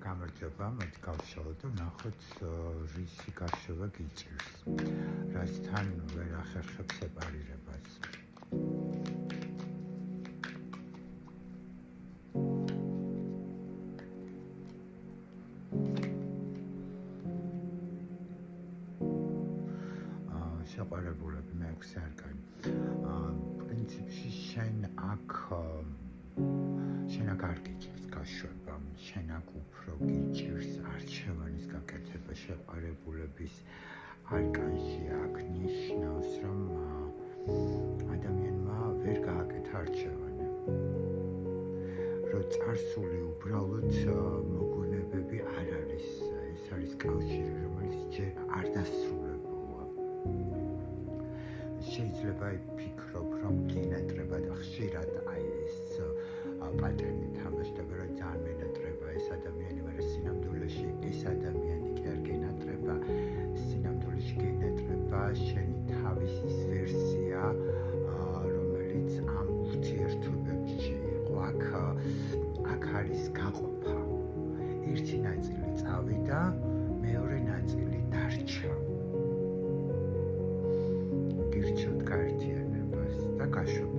გამარჯობა, მოდი გავშალოთ და ვნახოთ რისი გარშევა გიჭირს. რასთან ვერ ახერხებ სეპარირებას. შეყვარებულები მეექვსე არკანი. პრინციპში შენ აქ არ გიჭირს გაშვება, შენ აქ უფრო გიჭირს არჩევანის გაკეთება. შეყვარებულების არკანში აქ ნიშნავს, რომ ადამიანმა ვერ გააკეთა არჩევანი. რომ წარსული უბრალოდ მოგონებები არ არის, ეს არის კავშირი, რომელიც ჯერ არ დასრულებულა. შეიძლება იფიქრობ, რომ გინატრება და ხშირად ეს პატერნი თამაშდება, რომ ძალიან მენატრება ეს ადამიანი, მაგრამ სინამდვილეში ეს ადამიანი კი არ გენატრება, სინამდვილეში გენატრება შენი თავის ის ვერსია, რომელიც ამ ურთიერთობებში იყო. აქ არის გაყოფა. ერთი ნაწილი წავიდა, მეორე ნაწილი დარჩა. გირჩევთ გაერთიანებას და გაშვება.